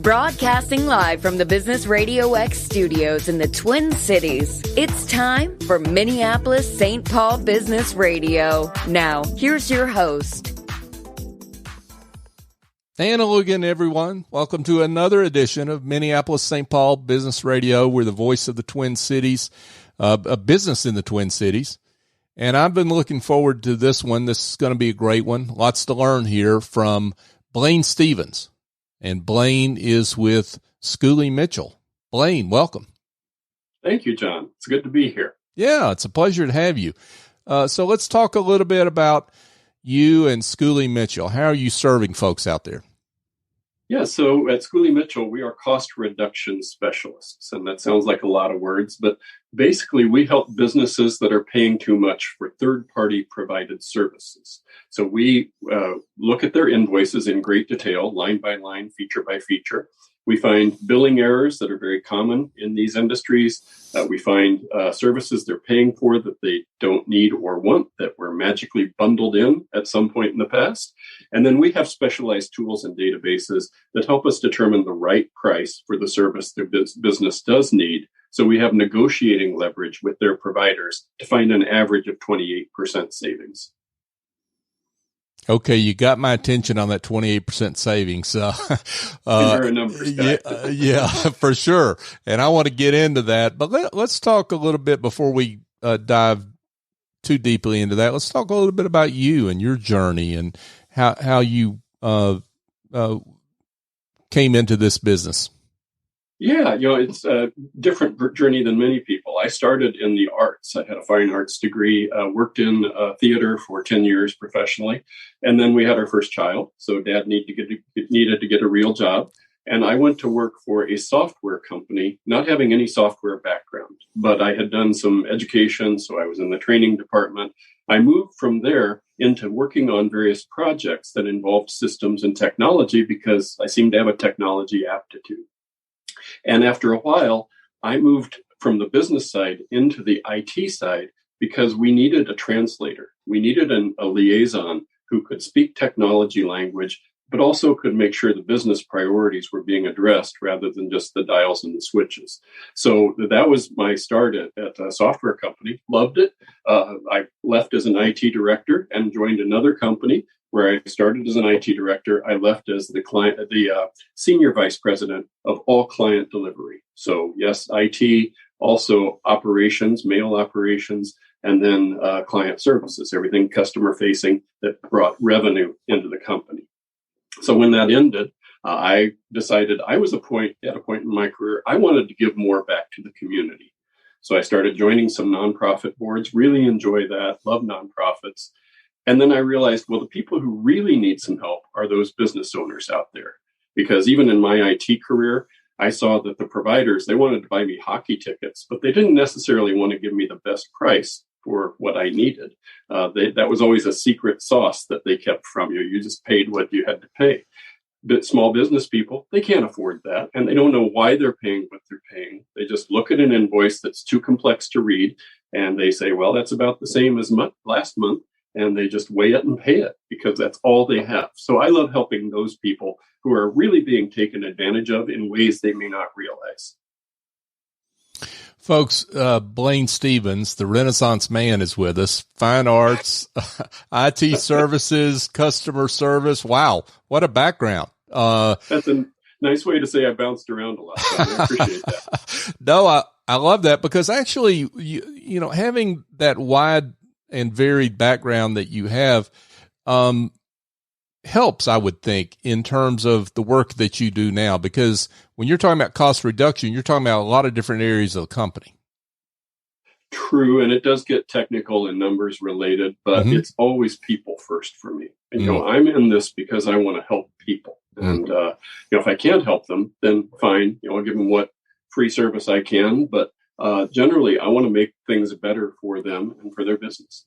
Broadcasting live from the Business RadioX studios in the Twin Cities, it's time for Minneapolis-St. Paul Business Radio. Now, here's your host. And hello again, everyone. Welcome to another edition of Minneapolis-St. Paul Business Radio. We're the voice of the Twin Cities, a business in the Twin Cities. And I've been looking forward to this one. This is going to be a great one. Lots to learn here from Blaine Stephens. And Blaine is with Schooley Mitchell. Blaine, welcome. Thank you, John. It's good to be here. Yeah, it's a pleasure to have you. So let's talk a little bit about you and Schooley Mitchell. How are you serving folks out there? Yeah, so at Schooley Mitchell, we are cost reduction specialists. And that sounds like a lot of words, but basically we help businesses that are paying too much for third-party provided services. So we look at their invoices in great detail, line by line, feature by feature. We find billing errors that are very common in these industries. We find services they're paying for that they don't need or want, that were magically bundled in at some point in the past. And then we have specialized tools and databases that help us determine the right price for the service their business does need. So we have negotiating leverage with their providers to find an average of 28% savings. Okay, you got my attention on that 28% savings. You're a numbers guy. Yeah, for sure. And I want to get into that. But let's talk a little bit before we dive too deeply into that. Let's talk a little bit about you and your journey and how you came into this business. Yeah, it's a different journey than many people. I started in the arts. I had a fine arts degree, worked in theater for 10 years professionally. And then we had our first child. So dad needed to get a real job. And I went to work for a software company, not having any software background, but I had done some education. So I was in the training department. I moved from there into working on various projects that involved systems and technology because I seemed to have a technology aptitude. And after a while, I moved from the business side into the IT side because we needed a translator. We needed a liaison who could speak technology language, but also could make sure the business priorities were being addressed rather than just the dials and the switches. So that was my start at a software company. Loved it. I left as an IT director and joined another company where I started as an IT director. I left as the senior vice president of all client delivery. So yes, IT, also operations, mail operations, and then client services, everything customer facing that brought revenue into the company. So when that ended, I decided I was at a point in my career, I wanted to give more back to the community. So I started joining some nonprofit boards, really enjoy that, love nonprofits. And then I realized, well, the people who really need some help are those business owners out there. Because even in my IT career, I saw that the providers, they wanted to buy me hockey tickets, but they didn't necessarily want to give me the best price for what I needed. That was always a secret sauce that they kept from you. You just paid what you had to pay. But small business people, they can't afford that. And they don't know why they're paying what they're paying. They just look at an invoice that's too complex to read. And they say, well, that's about the same as last month. And they just weigh it and pay it because that's all they have. So I love helping those people who are really being taken advantage of in ways they may not realize. Folks, Blaine Stephens, the Renaissance man, is with us. Fine arts, IT services, customer service. Wow, what a background. That's a nice way to say I bounced around a lot. So I appreciate that. No, I love that because actually, you know, having that wide and varied background that you have helps, I would think, in terms of the work that you do now, because when you're talking about cost reduction, you're talking about a lot of different areas of the company. True, and it does get technical and numbers related, but it's always people first for me. And, you know, I'm in this because I want to help people. And, you know, if I can't help them, then fine, you know, I'll give them what free service I can. But generally, I want to make things better for them and for their business.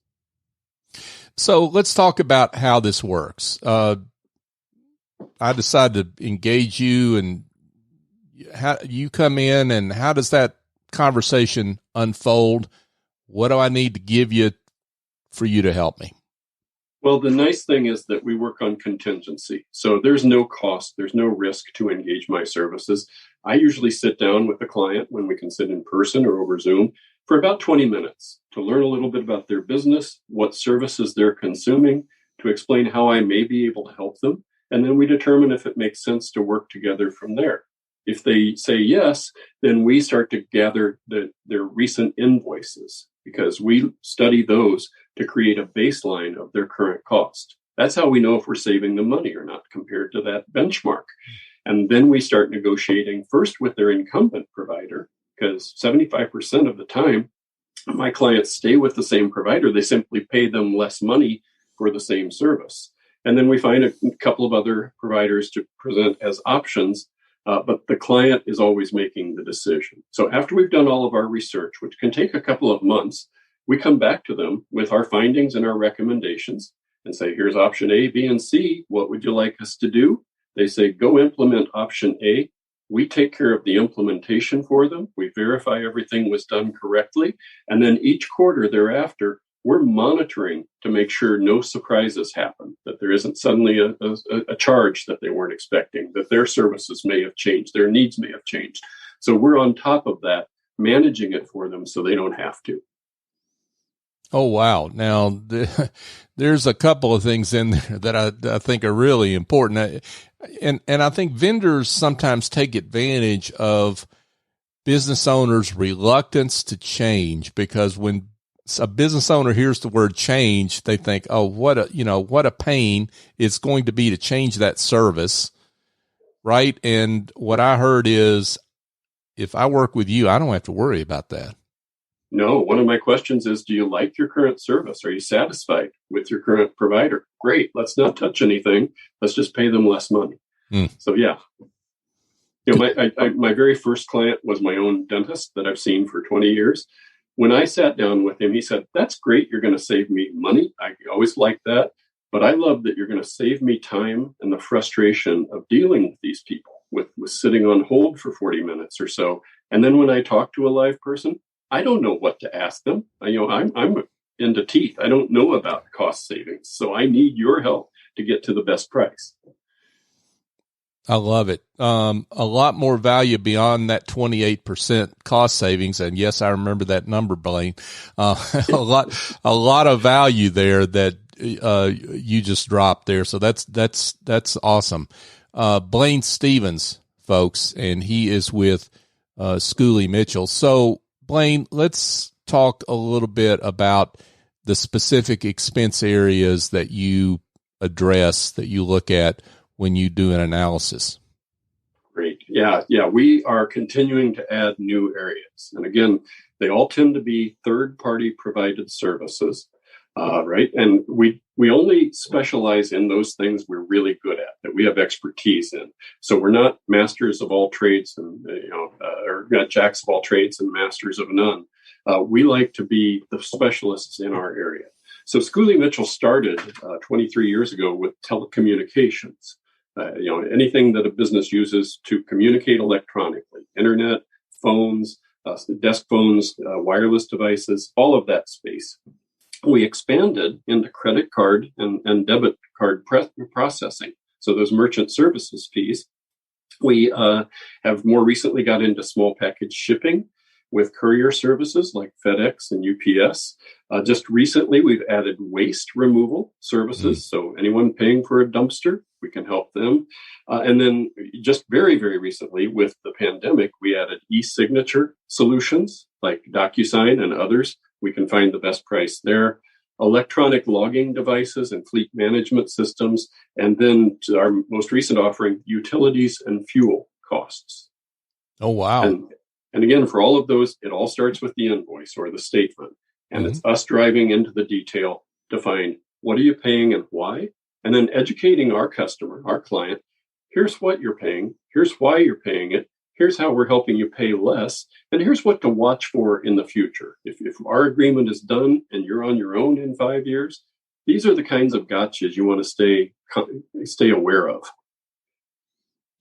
So let's talk about how this works. I decided to engage you, and how you come in, and how does that conversation unfold? What do I need to give you for you to help me? Well, the nice thing is that we work on contingency. So there's no cost, there's no risk to engage my services. I usually sit down with the client when we can sit in person or over Zoom for about 20 minutes to learn a little bit about their business, what services they're consuming, to explain how I may be able to help them. And then we determine if it makes sense to work together from there. If they say yes, then we start to gather their recent invoices, because we study those to create a baseline of their current cost. That's how we know if we're saving them money or not compared to that benchmark. And then we start negotiating first with their incumbent provider, because 75% of the time, my clients stay with the same provider. They simply pay them less money for the same service. And then we find a couple of other providers to present as options, but the client is always making the decision. So after we've done all of our research, which can take a couple of months, we come back to them with our findings and our recommendations and say, here's option A, B, and C. What would you like us to do? They say, go implement option A. We take care of the implementation for them. We verify everything was done correctly. And then each quarter thereafter, we're monitoring to make sure no surprises happen, that there isn't suddenly a charge that they weren't expecting, that their services may have changed, their needs may have changed. So we're on top of that, managing it for them so they don't have to. Oh, wow. Now, there's a couple of things in there that I think are really important. And I think vendors sometimes take advantage of business owners' reluctance to change, because when a business owner hears the word change, they think, oh, what a pain it's going to be to change that service. Right. And what I heard is, if I work with you, I don't have to worry about that. No, one of my questions is, do you like your current service? Are you satisfied with your current provider? Great. Let's not touch anything. Let's just pay them less money. So, yeah. My very first client was my own dentist that I've seen for 20 years. When I sat down with him, he said, that's great. You're going to save me money. I always like that. But I love that you're going to save me time and the frustration of dealing with these people, with sitting on hold for 40 minutes or so. And then when I talk to a live person, I don't know what to ask them. I'm into teeth. I don't know about cost savings. So I need your help to get to the best price. I love it. A lot more value beyond that 28% cost savings. And yes, I remember that number, Blaine. A lot of value there that, you just dropped there. So that's awesome. Blaine Stephens, folks, and he is with, Schooley Mitchell. So Blaine, let's talk a little bit about the specific expense areas that you address, that you look at when you do an analysis. Great. Yeah. We are continuing to add new areas. And again, they all tend to be third-party provided services, right? And we only specialize in those things we're really good at, that we have expertise in. So we're not masters of all trades and, or not jacks of all trades and masters of none. We like to be the specialists in our area. So Schooley Mitchell started 23 years ago with telecommunications. Anything that a business uses to communicate electronically, internet, phones, desk phones, wireless devices, all of that space. We expanded into credit card and debit card processing. So those merchant services fees. We have more recently got into small package shipping with courier services like FedEx and UPS. Just recently, we've added waste removal services. So anyone paying for a dumpster, we can help them. And then just very, very recently with the pandemic, we added e-signature solutions like DocuSign and others. We can find the best price there. Electronic logging devices and fleet management systems. And then to our most recent offering, utilities and fuel costs. Oh, wow. And again, for all of those, it all starts with the invoice or the statement. And it's us driving into the detail to find what are you paying and why, and then educating our customer, our client. Here's what you're paying. Here's why you're paying it. Here's how we're helping you pay less. And here's what to watch for in the future. If our agreement is done and you're on your own in 5 years, these are the kinds of gotchas you want to stay aware of.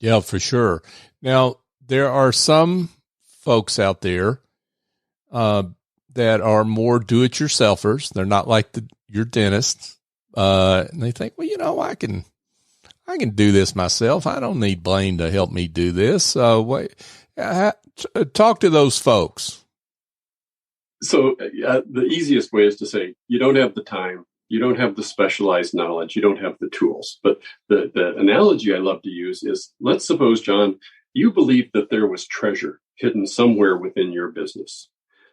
Yeah, for sure. Now, there are some folks out there that are more do-it-yourselfers. They're not like your dentist. and they think, well, I can do this myself. I don't need Blaine to help me do this. Talk to those folks. So the easiest way is to say, you don't have the time, you don't have the specialized knowledge, you don't have the tools. But the analogy I love to use is, let's suppose, John, you believe that there was treasure hidden somewhere within your business.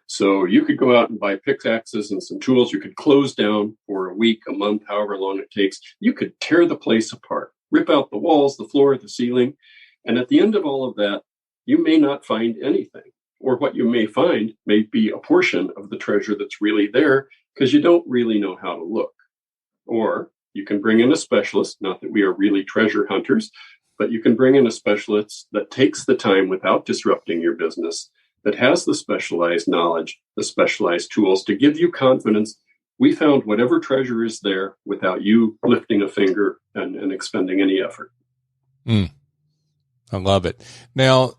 So you could go out and buy pickaxes and some tools. You could close down for a week, a month, however long it takes. You could tear the place apart, rip out the walls, the floor, the ceiling. And at the end of all of that, you may not find anything. Or what you may find may be a portion of the treasure that's really there because you don't really know how to look. Or you can bring in a specialist, not that we are really treasure hunters, but you can bring in a specialist that takes the time without disrupting your business, that has the specialized knowledge, the specialized tools to give you confidence. We found whatever treasure is there without you lifting a finger and expending any effort. I love it. Now,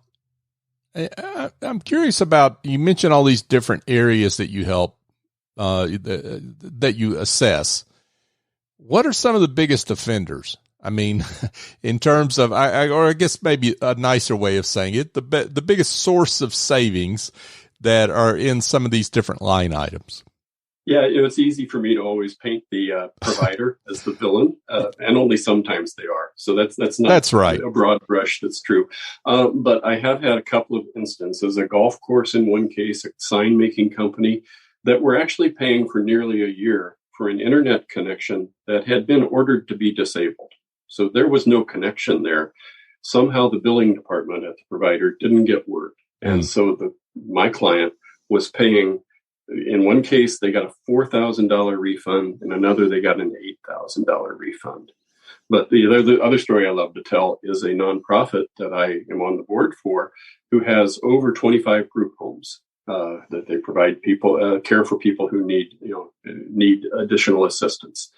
I'm curious about, you mentioned all these different areas that you help, that you assess. What are some of the biggest offenders? I mean, in terms of, or I guess maybe a nicer way of saying it, the biggest source of savings that are in some of these different line items. Yeah, it's easy for me to always paint the provider as the villain, and only sometimes they are. So that's right. A broad brush. That's true. But I have had a couple of instances, a golf course in one case, a sign making company, that were actually paying for nearly a year for an internet connection that had been ordered to be disabled. So there was no connection there. Somehow the billing department at the provider didn't get word. And so my client was paying. In one case, they got a $4,000 refund. In another, they got an $8,000 refund. But the other story I love to tell is a nonprofit that I am on the board for, who has over 25 group homes that they provide people care for people who need additional assistance.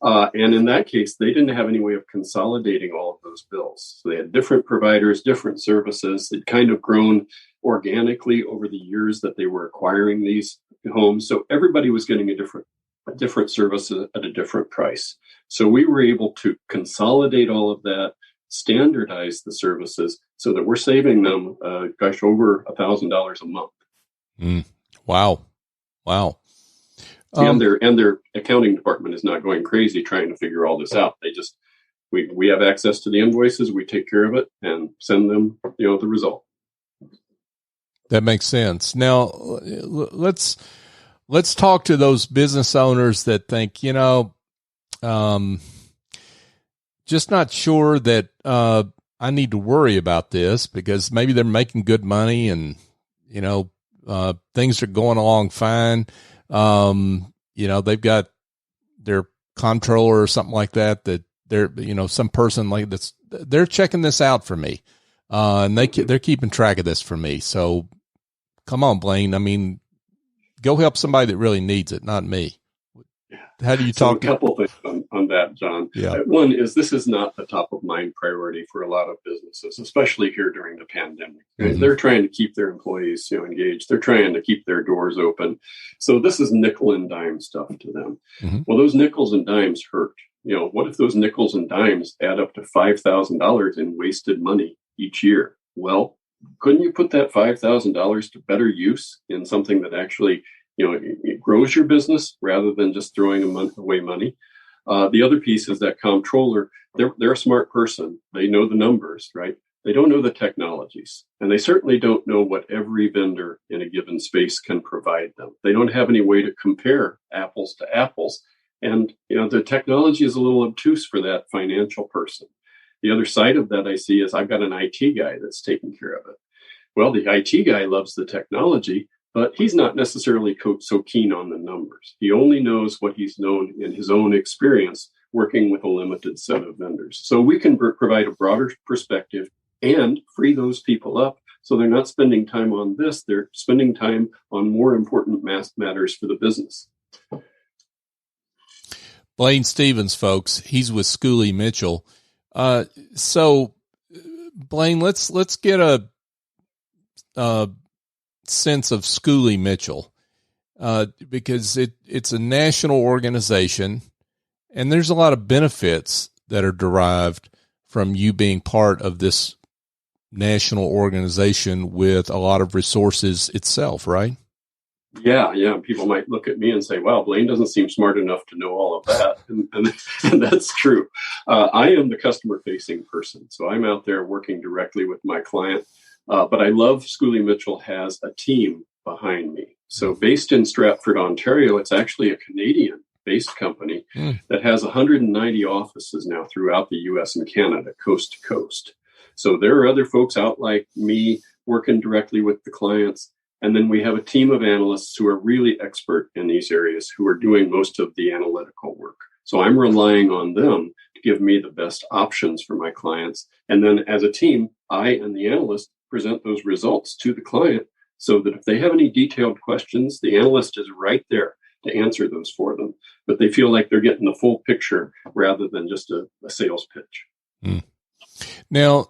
And in that case, they didn't have any way of consolidating all of those bills. So they had different providers, different services. They'd kind of grown organically over the years that they were acquiring these homes. So everybody was getting a different service at a different price. So we were able to consolidate all of that, standardize the services so that we're saving them, over $1,000 a month. Wow. And their accounting department is not going crazy trying to figure all this out. They just, we have access to the invoices, we take care of it and send them, the result. That makes sense. Now let's talk to those business owners that think, just not sure that, I need to worry about this because maybe they're making good money and, things are going along fine. They've got their controller or something like that they're, some person like that's, they're checking this out for me. And they're keeping track of this for me. So come on, Blaine. I mean, go help somebody that really needs it, not me. How do you talk? A couple things on that, John. Yeah. One is, this is not the top of mind priority for a lot of businesses, especially here during the pandemic. Mm-hmm. They're trying to keep their employees engaged. They're trying to keep their doors open. So this is nickel and dime stuff to them. Mm-hmm. Well, those nickels and dimes hurt. What if those nickels and dimes add up to $5,000 in wasted money each year? Well, couldn't you put that $5,000 to better use in something that actually it grows your business rather than just throwing away money? The other piece is that comptroller, they're a smart person. They know the numbers, right? They don't know the technologies, and they certainly don't know what every vendor in a given space can provide them. They don't have any way to compare apples to apples. And, the technology is a little obtuse for that financial person. The other side of that I see is, I've got an IT guy that's taking care of it. Well, the IT guy loves the technology, but he's not necessarily so keen on the numbers. He only knows what he's known in his own experience working with a limited set of vendors. So we can provide a broader perspective and free those people up so they're not spending time on this. They're spending time on more important matters for the business. Blaine Stephens, folks, he's with Schooley Mitchell. So Blaine, let's get a sense of Schooley Mitchell, because it's a national organization. And there's a lot of benefits that are derived from you being part of this national organization with a lot of resources itself, right? Yeah. People might look at me and say, wow, Blaine doesn't seem smart enough to know all of that. And that's true. I am the customer-facing person. So I'm out there working directly with my client. But I love Schooley Mitchell has a team behind me. So based in Stratford, Ontario, it's actually a Canadian-based company that has 190 offices now throughout the U.S. and Canada, coast to coast. So there are other folks out like me working directly with the clients. And then we have a team of analysts who are really expert in these areas who are doing most of the analytical work. So I'm relying on them to give me the best options for my clients. And then as a team, I and the analyst present those results to the client so that if they have any detailed questions, the analyst is right there to answer those for them. But they feel like they're getting the full picture rather than just a sales pitch. Mm. Now,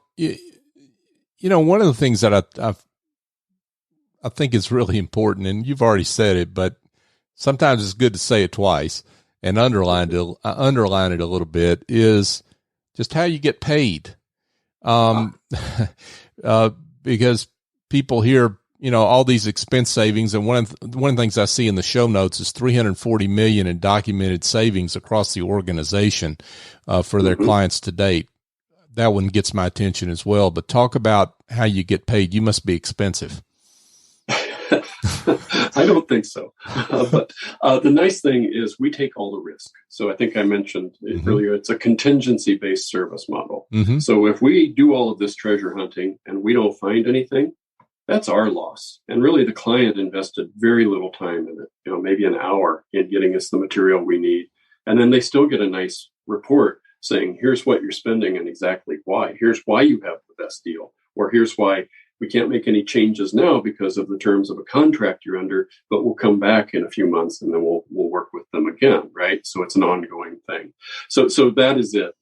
one of the things that I think is really important, and you've already said it, but sometimes it's good to say it twice and underline it a little bit, is just how you get paid. Because people hear, all these expense savings, and one of the things I see in the show notes is $340 million in documented savings across the organization for their clients to date. That one gets my attention as well. But talk about how you get paid. You must be expensive. I don't think so. But the nice thing is we take all the risk. So I think I mentioned earlier, it's a contingency-based service model. So if we do all of this treasure hunting and we don't find anything, that's our loss. And really the client invested very little time in it, maybe an hour in getting us the material we need. And then they still get a nice report saying, here's what you're spending and exactly why. Here's why you have the best deal. Or here's why we can't make any changes now because of the terms of a contract you're under, but we'll come back in a few months and then we'll work with them again, right? So it's an ongoing thing. So that is it.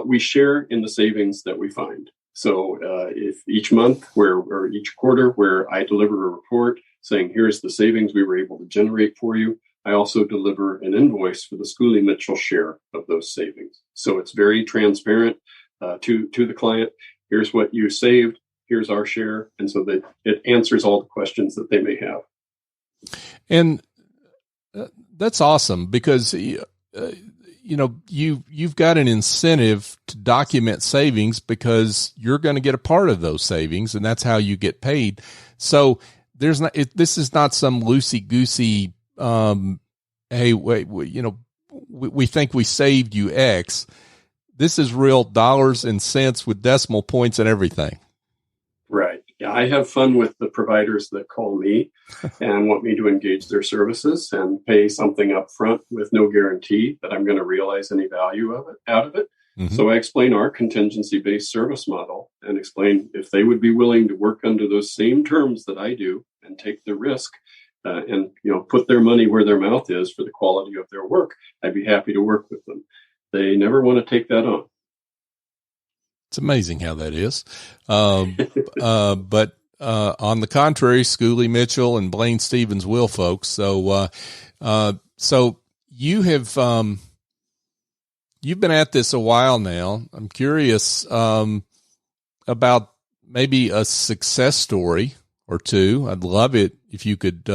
We share in the savings that we find. So if each month or each quarter where I deliver a report saying, here's the savings we were able to generate for you, I also deliver an invoice for the Schooley Mitchell share of those savings. So it's very transparent to the client. Here's what you saved. Here's our share. And so that it answers all the questions that they may have. And that's awesome because, you've got an incentive to document savings because you're going to get a part of those savings and that's how you get paid. So this is not some loosey-goosey, hey, wait, we think we saved you X. This is real dollars and cents with decimal points and everything. Right. Yeah, I have fun with the providers that call me and want me to engage their services and pay something up front with no guarantee that I'm going to realize any value out of it. So I explain our contingency-based service model and explain if they would be willing to work under those same terms that I do and take the risk and put their money where their mouth is for the quality of their work, I'd be happy to work with them. They never want to take that on. It's amazing how that is. But on the contrary, Schooley Mitchell and Blaine Stephens will, folks. So you have, you've been at this a while now. I'm curious, about maybe a success story or two. I'd love it if you could,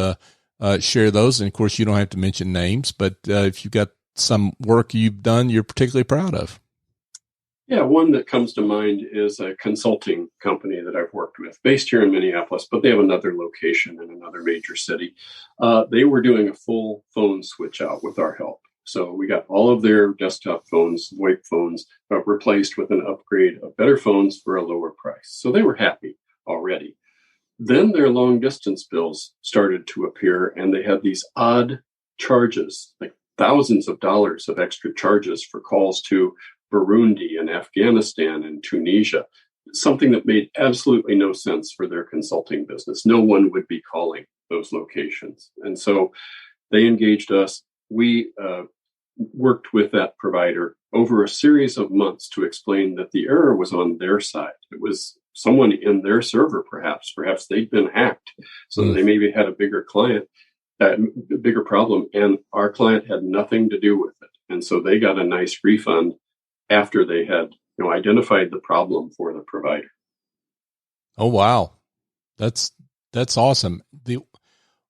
share those. And of course you don't have to mention names, but, if you've got some work you've done, you're particularly proud of. Yeah, one that comes to mind is a consulting company that I've worked with based here in Minneapolis, but they have another location in another major city. They were doing a full phone switch out with our help. So we got all of their desktop phones, VoIP phones, replaced with an upgrade of better phones for a lower price. So they were happy already. Then their long distance bills started to appear and they had these odd charges, like thousands of dollars of extra charges for calls to Burundi and Afghanistan and Tunisia, something that made absolutely no sense for their consulting business. No one would be calling those locations. And so they engaged us. We worked with that provider over a series of months to explain that the error was on their side. It was someone in their server, perhaps they'd been hacked. So they maybe had a bigger problem, and our client had nothing to do with it. And so they got a nice refund after they had, identified the problem for the provider. Oh, wow. That's awesome. The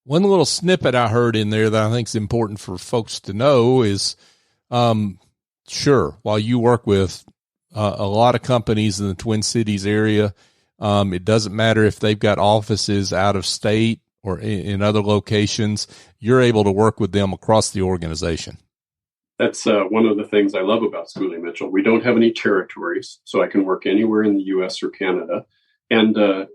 one little snippet I heard in there that I think is important for folks to know is, sure, while you work with a lot of companies in the Twin Cities area, it doesn't matter if they've got offices out of state or in other locations, you're able to work with them across the organization. That's one of the things I love about Schooley Mitchell. We don't have any territories, so I can work anywhere in the U.S. or Canada. And a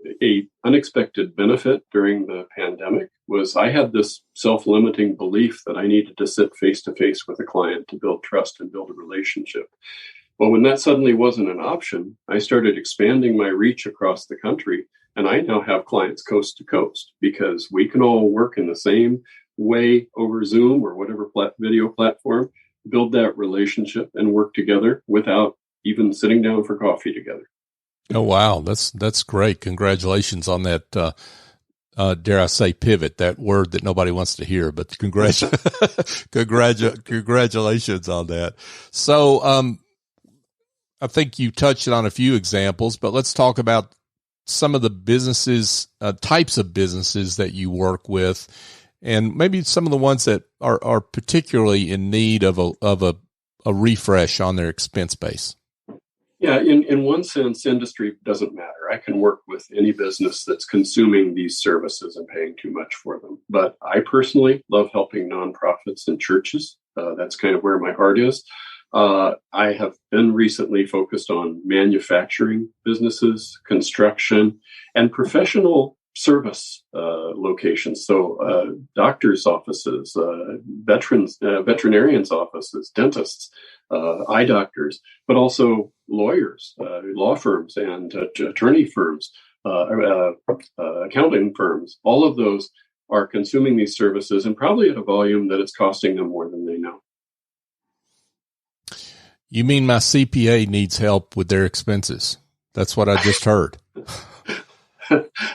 unexpected benefit during the pandemic was I had this self-limiting belief that I needed to sit face-to-face with a client to build trust and build a relationship. Well, when that suddenly wasn't an option, I started expanding my reach across the country, and I now have clients coast to coast because we can all work in the same way over Zoom or whatever video platform, build that relationship and work together without even sitting down for coffee together. Oh, wow. That's great. Congratulations on that. Dare I say pivot, that word that nobody wants to hear, but congratulations on that. So, I think you touched on a few examples, but let's talk about some of the businesses, types of businesses that you work with, and maybe some of the ones that are particularly in need of a refresh on their expense base. Yeah, in one sense, industry doesn't matter. I can work with any business that's consuming these services and paying too much for them. But I personally love helping nonprofits and churches. That's kind of where my heart is. I have been recently focused on manufacturing businesses, construction, and professional service locations. So doctors' offices, veterinarians' offices, dentists, eye doctors, but also lawyers, law firms, and attorney firms, accounting firms. All of those are consuming these services and probably at a volume that it's costing them more than they know. You mean my CPA needs help with their expenses? That's what I just heard.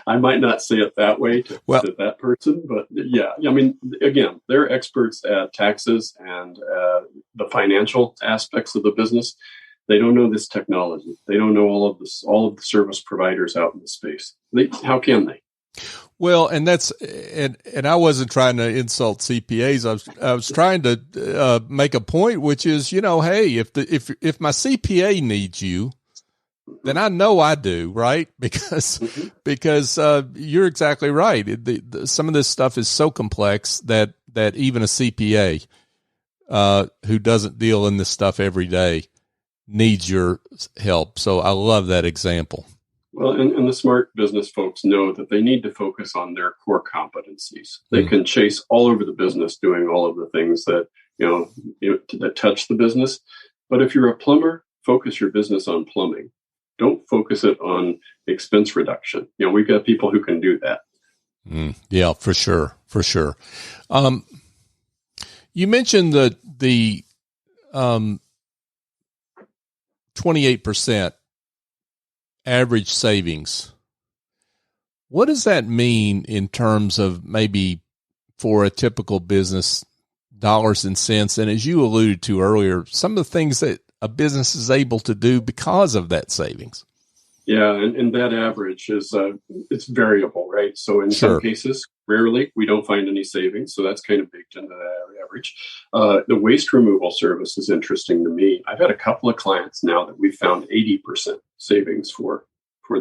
I might not say it that way to that person, but yeah, I mean, again, they're experts at taxes and the financial aspects of the business. They don't know this technology. They don't know all of the service providers out in the space. How can they? Well, and that's and I wasn't trying to insult CPAs. I was trying to make a point, which is, hey, if my CPA needs you, then I know I do, right? Because you're exactly right. Some of this stuff is so complex that even a CPA who doesn't deal in this stuff every day needs your help. So I love that example. Well, and the smart business folks know that they need to focus on their core competencies. They can chase all over the business doing all of the things that, that touch the business. But if you're a plumber, focus your business on plumbing. Don't focus it on expense reduction. We've got people who can do that. Yeah, for sure. For sure. You mentioned the 28% average savings. What does that mean in terms of maybe for a typical business, dollars and cents? And as you alluded to earlier, some of the things that a business is able to do because of that savings. Yeah, and that average is it's variable, right? So in some cases, rarely we don't find any savings, so that's kind of baked into that average. The waste removal service is interesting to me. I've had a couple of clients now that we've found 80% savings for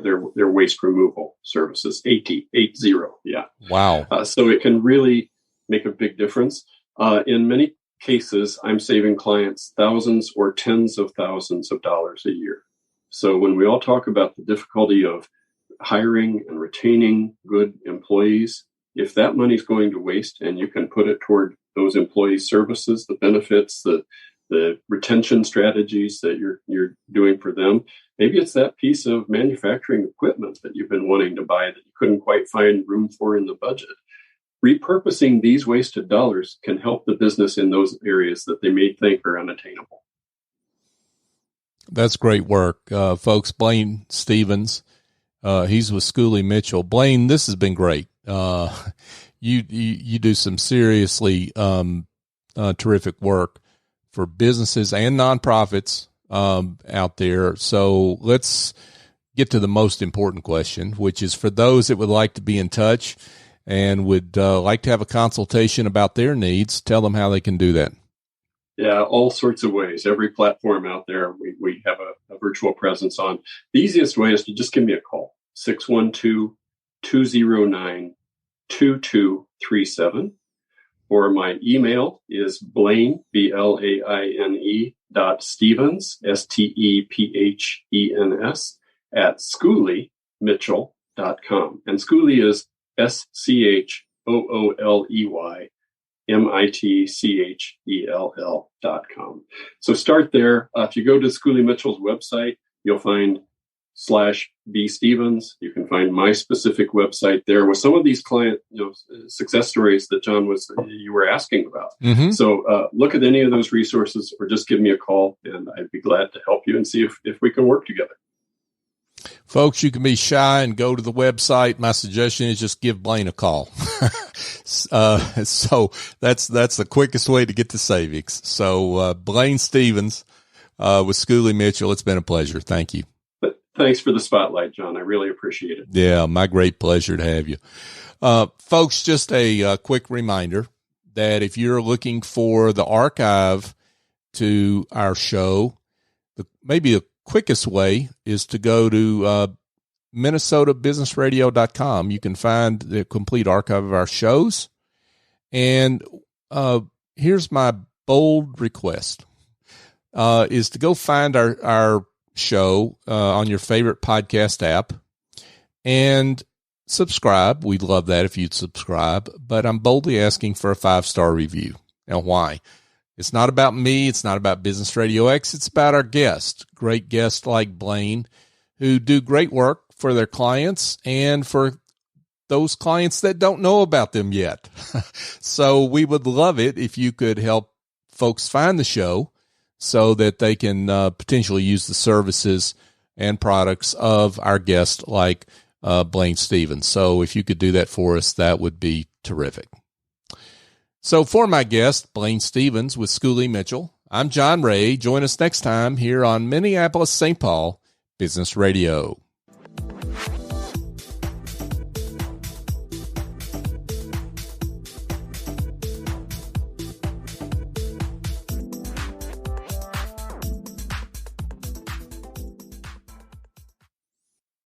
their waste removal services. 80, yeah. Wow. So it can really make a big difference. In many cases, I'm saving clients thousands or tens of thousands of dollars a year. So when we all talk about the difficulty of hiring and retaining good employees, if that money is going to waste and you can put it toward those employees' services, the benefits, the retention strategies that you're doing for them, maybe it's that piece of manufacturing equipment that you've been wanting to buy that you couldn't quite find room for in the budget. Repurposing these wasted dollars can help the business in those areas that they may think are unattainable. That's great work, folks. Blaine Stephens, he's with Schooley Mitchell. Blaine, this has been great. You do some seriously terrific work. for businesses and nonprofits out there. So let's get to the most important question, which is for those that would like to be in touch and would like to have a consultation about their needs. Tell them how they can do that. Yeah, all sorts of ways. Every platform out there, we have a virtual presence on. The easiest way is to just give me a call, 612-209-2237. Or my email is Blaine, BLAINE .Stephens, STEPHENS, at SchooleyMitchell.com. And Schooley is SCHOOLEYMITCHELL.com. So start there. If you go to Schooley Mitchell's website, you'll find /B Stephens. You can find my specific website there with some of these client success stories that John you were asking about. Mm-hmm. So look at any of those resources or just give me a call and I'd be glad to help you and see if we can work together. Folks, you can be shy and go to the website. My suggestion is just give Blaine a call. So that's the quickest way to get to savings. So Blaine Stephens with Schooley Mitchell, it's been a pleasure. Thank you. Thanks for the spotlight, John. I really appreciate it. Yeah, my great pleasure to have you. Folks, just a quick reminder that if you're looking for the archive to our show, maybe the quickest way is to go to MinnesotaBusinessRadio.com. You can find the complete archive of our shows. And here's my bold request, is to go find our show on your favorite podcast app and subscribe. We'd love that if you'd subscribe, but I'm boldly asking for a 5-star review. Now, why? It's not about me. It's not about Business Radio X. It's about our guests, great guests like Blaine, who do great work for their clients and for those clients that don't know about them yet. So we would love it if you could help folks find the show so that they can potentially use the services and products of our guest like Blaine Stephens. So if you could do that for us, that would be terrific. So for my guest, Blaine Stephens with Schooley Mitchell, I'm John Ray. Join us next time here on Minneapolis-St. Paul Business Radio.